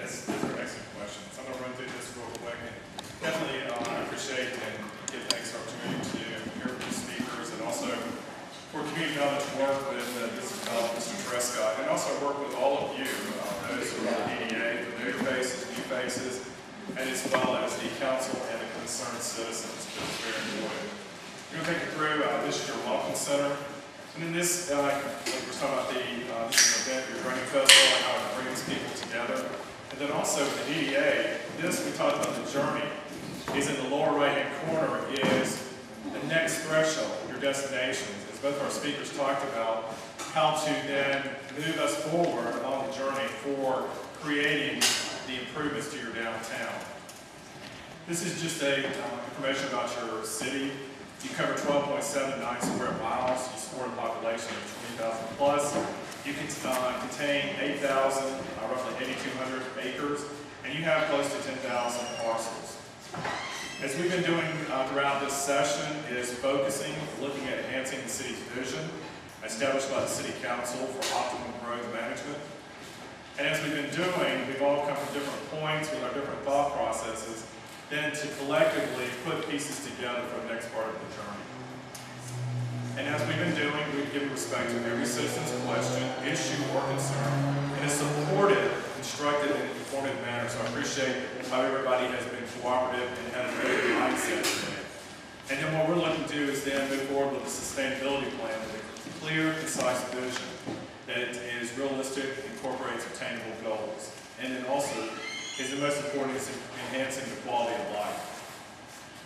those are excellent questions. I'm going to run through this real quick. Definitely, I appreciate and give thanks for the opportunity to hear from the speakers, and also for community development to work with business development, Mr. Prescott, and also work with all of you, those who are on the EDA, the new faces, and as well as the council and the concerned citizens. It's very important. We're going to take you through, this is your Welcome Center. And in this, we're talking about this is an event, your Running Festival, and how it brings people together. And then also with the EDA, this we talked about the journey, is in the lower right-hand corner is the next threshold, your destinations. As both our speakers talked about, how to then move us forward along the journey for creating the improvements to your downtown. This is just information about your city. You cover 12.79 square miles. You support a population of 20,000 plus. You can contain 8,000, roughly 8,200 acres, and you have close to 10,000 parcels. As we've been doing throughout this session is focusing, looking at enhancing the city's vision, established by the City Council for optimal growth management. And as we've been doing, we've all come from different points with our different thought processes, then to collectively put pieces together for the next part of the journey. And as we've been doing, we've given respect to every citizen's question, issue, or concern, in a supportive, constructive, and informative manner. So I appreciate how everybody has been cooperative and had a very good mindset today. And then what we're looking to do is then move forward with a sustainability plan with a clear, concise vision that is realistic, incorporates attainable goals, and then also is the most important is enhancing the quality of life.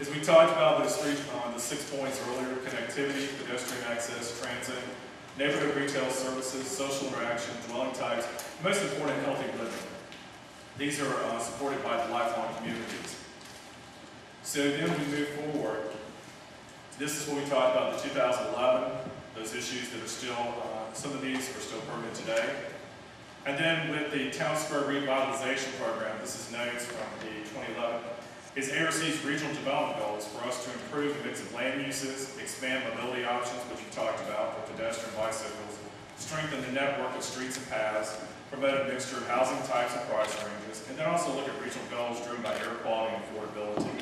As we talked about those the 6 points earlier, connectivity, pedestrian access, transit, neighborhood retail services, social interaction, dwelling types, most important, healthy living. These are supported by the lifelong communities. So then we move forward. This is what we talked about in 2011, those issues that are still, some of these are still permanent today. And then with the Town Square Revitalization Program, this is notes from the 2011, is ARC's regional development goals for us to improve the mix of land uses, expand mobility options, which you talked about for pedestrian bicycles, strengthen the network of streets and paths, promote a mixture of housing types and price ranges, and then also look at regional goals driven by air quality and affordability.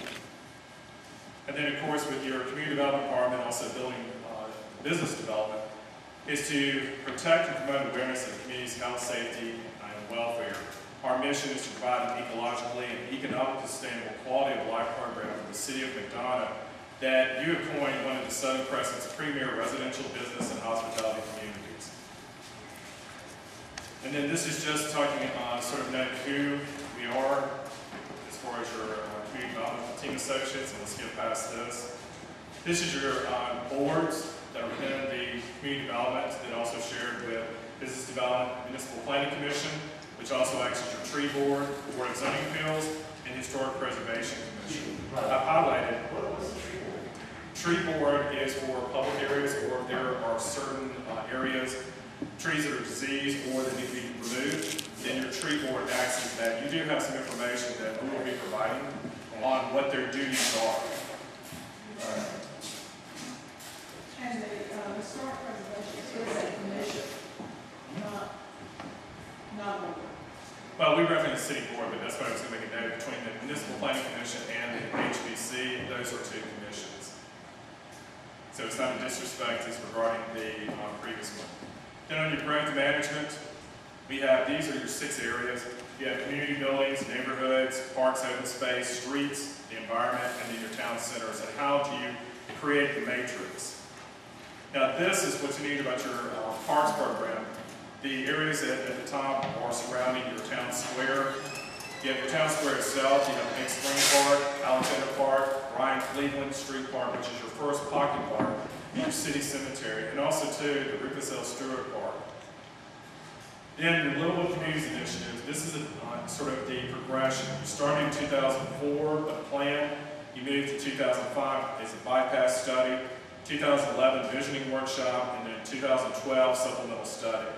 And then, of course, with your community development department, also building business development, is to protect and promote awareness of the community's health, safety, and welfare. Our mission is to provide an ecologically and economically sustainable quality of life program for the city of McDonough that you have coined one of the Southern Crescent's premier residential business and hospitality communities. And then this is just talking sort of note who we are as far as your community development team associates, and let's get past this. This is your boards that are within the community development that also shared with Business Development Municipal Planning Commission, which also acts as your tree board, the Board of Zoning Appeals, and Historic Preservation Commission. I've highlighted. What's the tree board? Tree board is for public areas, or if there are certain areas, trees that are diseased or that need to be removed, then your tree board acts as that. You do have some information that we will be providing on what their duties are. And the historic preservation is a commission, not one. Well, we reference the city board, but that's why I was going to make a note between the Municipal Planning Commission and the HBC. Those are two commissions. So it's not a disrespect, it's regarding the previous one. Then on your growth management, we have, these are your 6 areas. You have community buildings, neighborhoods, parks, open space, streets, the environment, and then your town centers. And how do you create the matrix? Now this is what's neat about your parks program. The areas at the top are surrounding your town square. You have your town square itself, you have Big Spring Park, Alexander Park, Ryan Cleveland Street Park, which is your first pocket park, and your city cemetery, and also too, the Rufus L. Stewart Park. Then the Little Communities Initiative, this is sort of the progression. You started in 2004, a plan, you moved to 2005 as a bypass study, 2011 visioning workshop, and then 2012 supplemental study.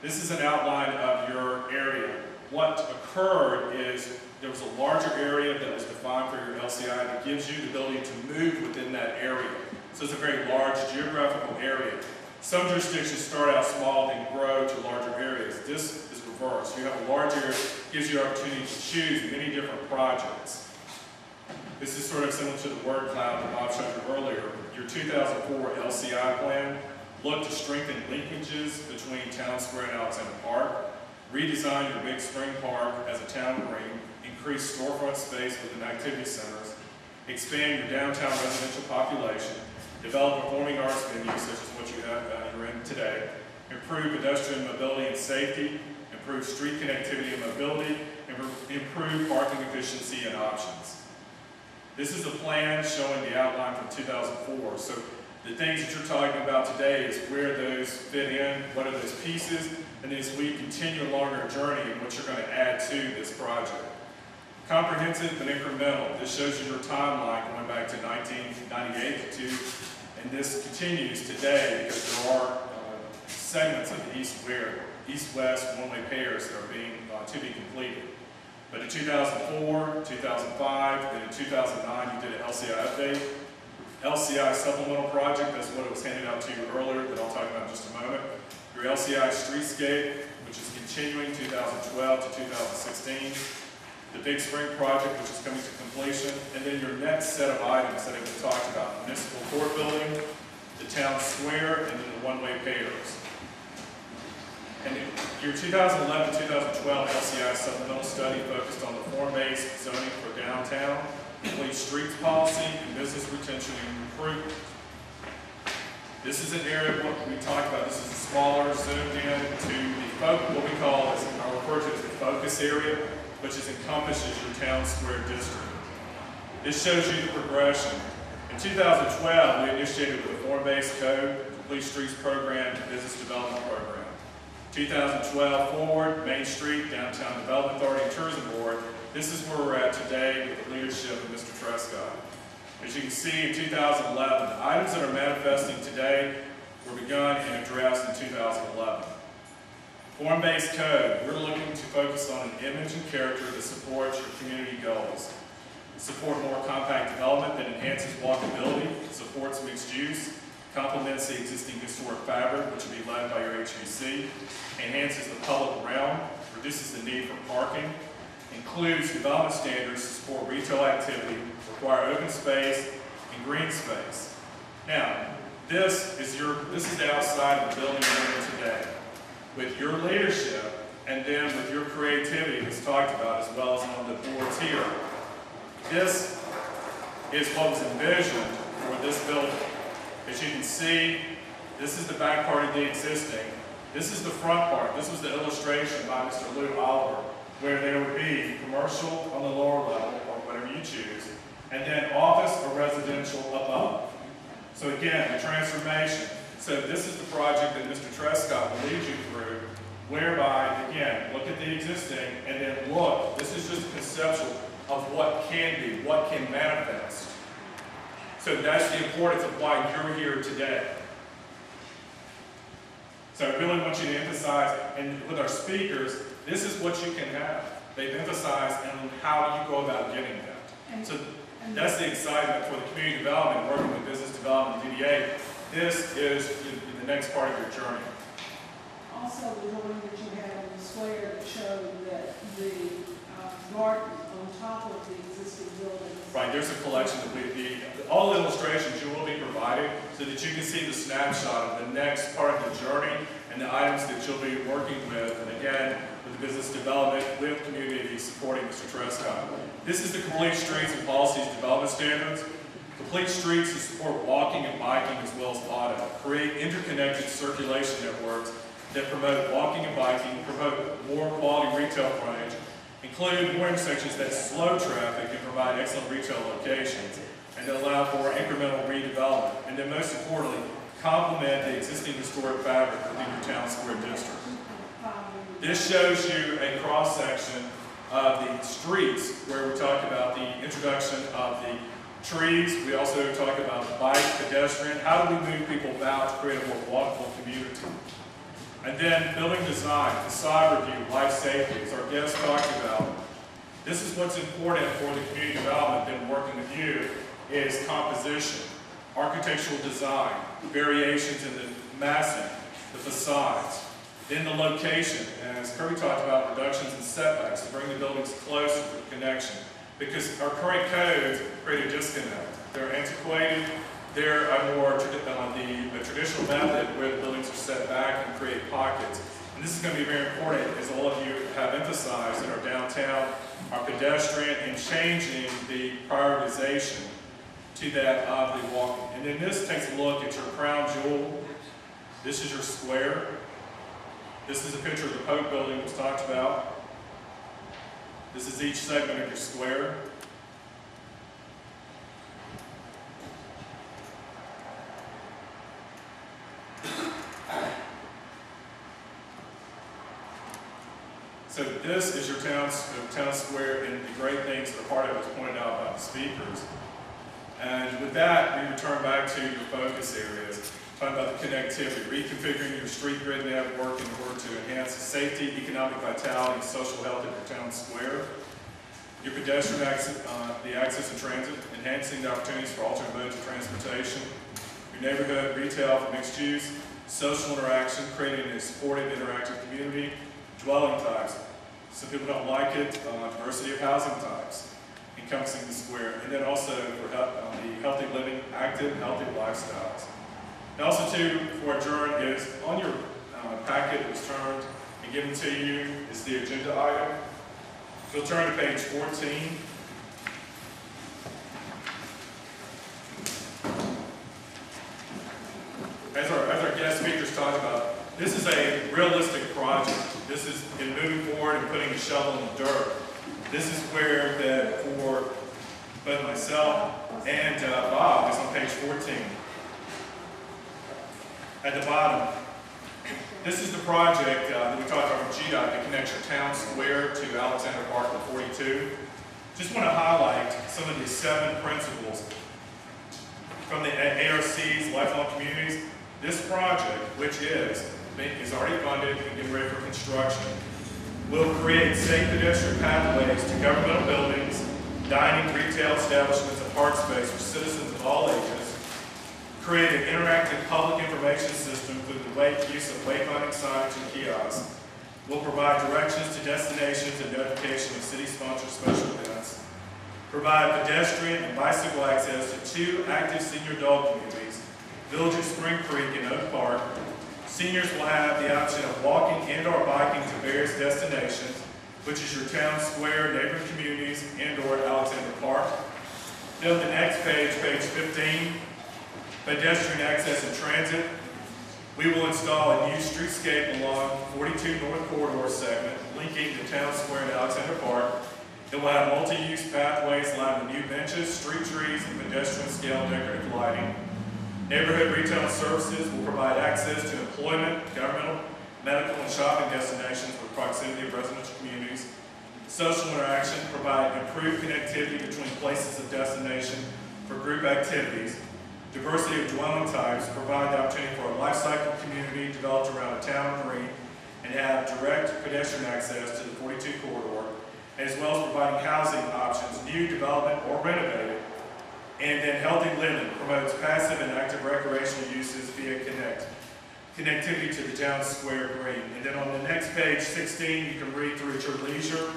This is an outline of your area. What occurred is there was a larger area that was defined for your LCI that gives you the ability to move within that area. So it's a very large geographical area. Some jurisdictions start out small and grow to larger areas. This is reverse. You have a large area, gives you the opportunity to choose many different projects. This is sort of similar to the word cloud that Bob showed you earlier. Your 2004 LCI plan looked to strengthen linkages between Town Square and Alexander Park, redesign your Big Spring Park as a town green, increase storefront space within activity centers, expand your downtown residential population, develop performing arts venues such as what you're in today, improve pedestrian mobility and safety, improve street connectivity and mobility, and improve parking efficiency and options. This is a plan showing the outline from 2004. So the things that you're talking about today is where those fit in, what are those pieces, and as we continue along our journey and what you're going to add to this project. Comprehensive but incremental. This shows you your timeline going back to 1998 to, and this continues today because there are segments of the east-west one-way pairs that are being to be completed. But in 2004, 2005, then in 2009, you did an LCI update. LCI supplemental project, that's what it was handed out to you earlier that I'll talk about in just a moment. Your LCI streetscape, which is continuing 2012 to 2016. The Big Spring project, which is coming to completion. And then your next set of items that have been talked about. Municipal court building, the town square, and then the one-way pairs. And your 2011-2012 LCI supplemental study focused on the form-based zoning for downtown, complete streets policy, and business retention and recruitment. This is an area of what we talked about. This is a smaller, zoomed in to the what we call, as I refer to as the focus area, which encompasses your town square district. This shows you the progression. In 2012, we initiated with a form-based code, complete streets program, and business development program. 2012 forward, Main Street, Downtown Development Authority, and Tourism Board. This is where we're at today with the leadership of Mr. Trescott. As you can see, in 2011, the items that are manifesting today were begun and addressed in 2011. Form-based code, we're looking to focus on an image and character that supports your community goals. Support more compact development that enhances walkability, supports mixed use, complements the existing historic fabric, which will be led by your HVC, enhances the public realm, reduces the need for parking, includes development standards to support retail activity, require open space and green space. Now, this is the outside of the building we're in today. With your leadership and then with your creativity that's talked about as well as on the boards here, this is what was envisioned for this building. As you can see, this is the back part of the existing. This is the front part. This was the illustration by Mr. Lou Oliver, where there would be commercial on the lower level, or whatever you choose, and then office or residential above. So again, the transformation. So this is the project that Mr. Trescott will lead you through, whereby, again, look at the existing, and then look, this is just conceptual of what can be, what can manifest. So that's the importance of why you're here today. So I really want you to emphasize, and with our speakers, this is what you can have. They've emphasized on how you go about getting that. So that's the excitement for the community development, working with business development and DDA. This is the next part of your journey. Also, the drawing that you had on the square showed that the garden on top of the existing building. Right, there's a collection of all illustrations you will be provided so that you can see the snapshot of the next part of the journey and the items that you'll be working with, and again, with the business development, with community supporting Mr. Trescott. This is the Complete Streets and Policies Development Standards. Complete streets to support walking and biking as well as auto. Create interconnected circulation networks that promote walking and biking, promote more quality retail frontage, include more intersections that slow traffic and provide excellent retail locations, and that allow for incremental redevelopment. And then most importantly, complement the existing historic fabric within your town square district. This shows you a cross-section of the streets where we talk about the introduction of the trees. We also talk about the bike, pedestrian. How do we move people about to create a more walkable community? And then building design, facade review, life safety, as our guest talked about. This is what's important for the community development then working with you is composition, architectural design, variations in the massing, the facades. Then the location, as Kirby talked about, reductions in setbacks to bring the buildings closer for connection. Because our current codes create a disconnect. They're antiquated, they're a more the traditional method where the buildings are set back and create pockets. And this is going to be very important, as all of you have emphasized in our downtown, our pedestrian, and changing the prioritization to that of the walking. And then this takes a look at your crown jewel. This is your square. This is a picture of the Pope building that was talked about. This is each segment of your square. So this is your town square, and the great things that are part of it was pointed out by the speakers. And with that, we return back to your focus areas, talking about the connectivity, reconfiguring your street grid network in order to enhance the safety, economic vitality, and social health of your town square. Your pedestrian access, the access and transit, enhancing the opportunities for alternate modes of transportation. Your neighborhood retail for mixed use, social interaction, creating a supportive, interactive community, dwelling types. Some people don't like it, diversity of housing types, encompassing the square, and then also for the healthy living, active, healthy lifestyles. And also too, for adjourn is on your packet that was turned and given to you is the agenda item. If you'll turn to page 14. As our guest speakers talked about, this is a realistic project. This is in moving forward and putting a shovel in the dirt. This is where for both myself and Bob is on page 14. At the bottom, this is the project that we talked about from GDOT that connects your town square to Alexander Park to 42. Just want to highlight some of these 7 principles from the ARC's Lifelong Communities. This project, which is already funded and getting ready for construction, will create safe pedestrian pathways to governmental buildings, dining, retail establishments, and park space for citizens of all ages, create an interactive public information system through the use of wayfinding signage and kiosks, will provide directions to destinations and notification of city-sponsored special events, provide pedestrian and bicycle access to 2 active senior adult communities, Village of Spring Creek and Oak Park. Seniors will have the option of walking and or biking to various destinations, which is your town square, neighboring communities, and or Alexander Park. Then the next page, page 15, pedestrian access and transit. We will install a new streetscape along 42 North Corridor segment, linking the town square and Alexander Park. It will have multi-use pathways lined with new benches, street trees, and pedestrian scale decorative lighting. Neighborhood retail services will provide access to employment, governmental, medical, and shopping destinations with proximity of residential communities. Social interaction provide improved connectivity between places of destination for group activities. Diversity of dwelling types provide the opportunity for a life cycle community developed around a town marine and have direct pedestrian access to the 42 corridor, as well as providing housing options, new development or renovated. And then healthy living promotes passive and active recreational uses via connectivity to the town square green. And then on the next page, 16, you can read through at your leisure.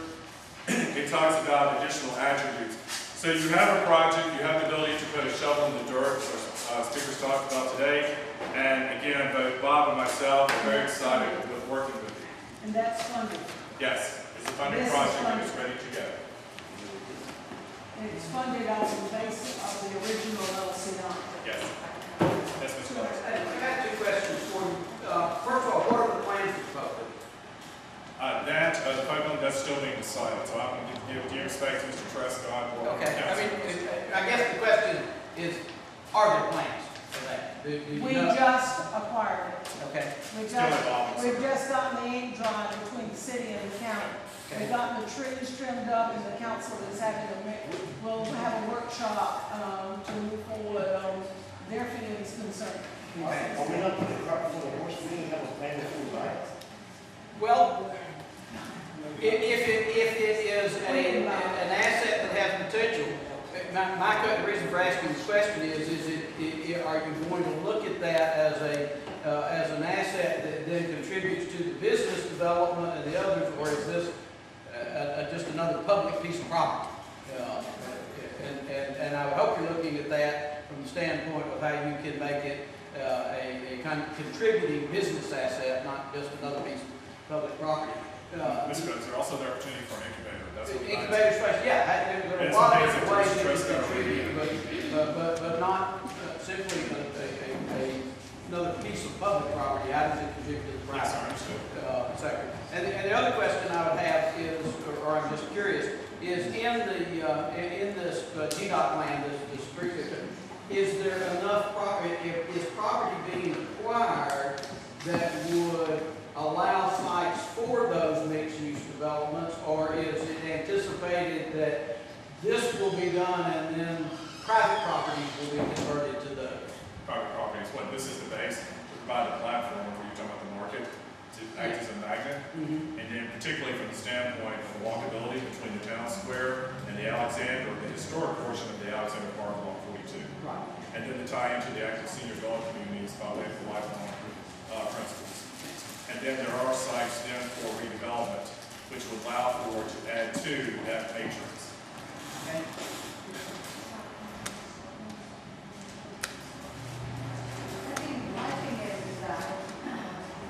It talks about additional attributes. So you have a project, you have the ability to put a shovel in the dirt, as speakers talked about today. And again, both Bob and myself are very excited with working with you. And that's funded. Yes, it's a funded project and it's ready to go. It's funded on the basis of the original LCI. Yes. Yes, Mr. Lawrence. I have 2 questions for you. First of all, what are the plans for public? The pipeline, that's still being decided, so I'm going to give due respect to Mr. Trescott. Okay, I guess the question is, are there plans for that? Do you We know? just acquired it. Okay, We've evolving. just gotten the ink drive between the city and the county. Okay. We've gotten the trees trimmed up, and the council is having we'll have a workshop to move forward on their feelings concerned. okay. Are we not putting the cart before the horse? We didn't have a plan before, right? Well, if it is an asset that has potential, the reason for asking this question is are you going to look at that as as an asset that then contributes to the business development and the others, or is this just another public piece of property? And I would hope you're looking at that from the standpoint of how you can make it a kind of contributing business asset, not just another piece of public property. Ms. Coates, there's also the opportunity for an incubator. That's what Incubator space, yeah, there are a lot of different ways you can contribute, but not simply another piece of public property. How does it contribute to the Yes, private I understood. sector? And the other question I would have is, or I'm just curious, is in this GDOT land, this street, is there enough property, is property being acquired that would allow sites for those mixed-use developments, or is it anticipated that this will be done and then private properties will be converted to those? Private property is what, this is the base, to provide a platform where you're talking about the market, to act as a magnet, and then particularly from the standpoint of walkability between the town square and the Alexander, the historic portion of the Alexander Park along 42. Right. And then the tie into the active senior dwelling communities by way of the lifelong principles. And then there are sites then for redevelopment, which will allow for to add to that matrix. Okay. My thing is that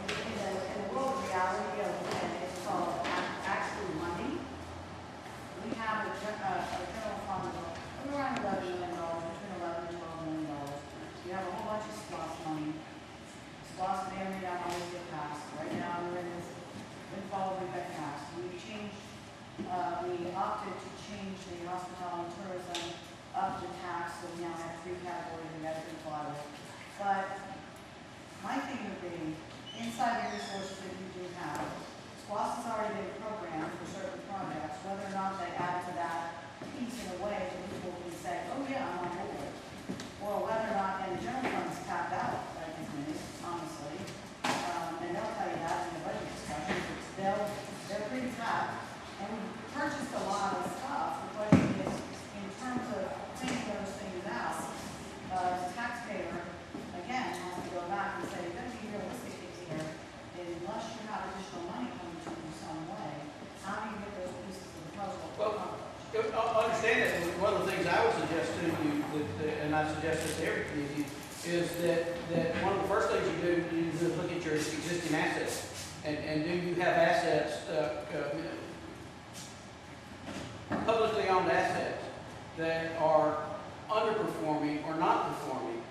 in the world of reality of when it's called actual money, we have a general fund of around $11 million, between $11 and $12 million. You have a whole bunch of SPOS money. SPOS may or may not always get passed. Right now, we're in this windfall we got passed. We opted to change the hospitality and tourism up the tax, so we now have 3 categories, we got 3 quadrants. But my thing would be, inside the resources that you do have, SPOS has already been programmed for certain projects, whether or not they add to that piece in a way that people can say, oh yeah, I'm on board. Or whether or not, and the general fund is capped out by the committee, honestly. And they'll tell you that in the budget discussions, they're pretty tapped. And we purchased a lot of stuff. The question is, in terms of planning those things out, the taxpayer, again, has to go back and say, you've got to be realistic here. Unless you have additional money coming to you some way, how do you get those pieces of the puzzle? Well, understand that one of the things I would suggest to you, and I suggest this to every community, is that one of the first things you do is look at your existing assets. And do you have assets, publicly owned assets that are underperforming or not performing?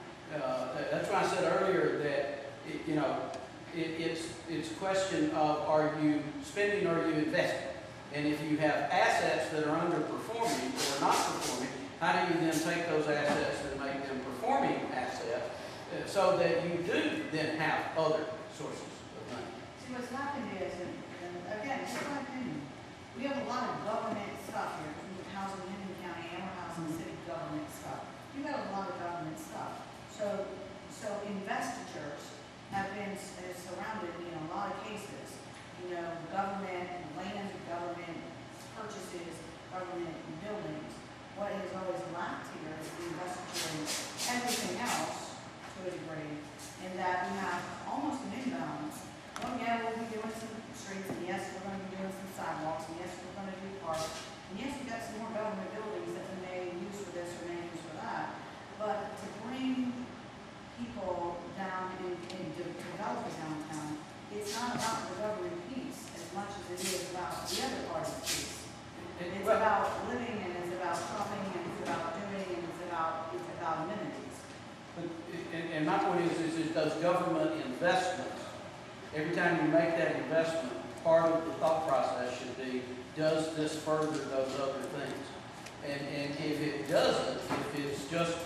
That's why I said earlier that, it's a question of, are you spending or are you investing? And if you have assets that are underperforming or not performing, how do you then take those assets and make them performing assets so that you do then have other sources of money? See, what's happened is, and again, this is my opinion, we have a lot of government stuff here, housing in Indian County, and we're housing city government stuff. You've got a lot of government stuff. So investitures have been surrounded in a lot of cases, government, land, government purchases, government buildings. What has always lacked here is the investiture in everything else to a degree, in that we have almost an imbalance. Oh yeah, we'll be doing some streets, and yes, we're going to be doing some sidewalks, and yes, we're going to do parks, and yes, we've got some more government buildings that we may use for this or may use for that. But to bring people down and develop a downtown, it's not about the government piece as much as it is about the other part of the piece. It's about living, and it's about shopping, and it's about doing, and it's about amenities. And my point is does government investment, every time you make that investment, part of the thought process should be, does this further those other things? And if it doesn't, if it's just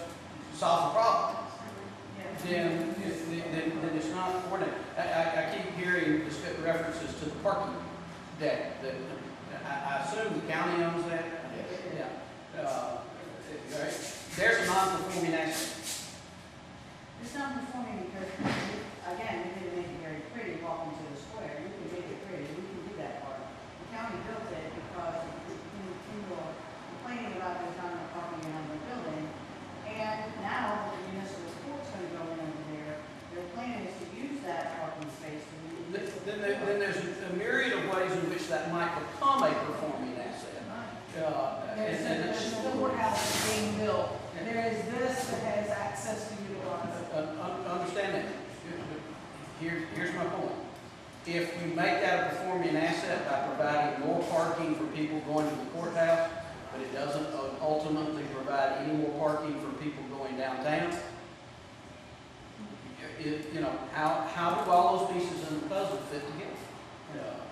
solve the problem, then it's not coordinated. I keep hearing references to the parking deck. I assume the county owns that? Yes. Yeah. Right. There's a non-performing asset. It's not performing because, again, we didn't make it very pretty walking to the square. We can make it pretty, we can do that part. The county built it because we were complaining about there's not enough parking around the building. And now the municipal court's going to go in over there. Their plan is to use become a performing asset. There's And it's, the courthouse is being built, there is this that has access to utilize. understand that. Here's my point. If you make that a performing asset by providing more parking for people going to the courthouse, but it doesn't ultimately provide any more parking for people going downtown, how do all those pieces in the puzzle fit together?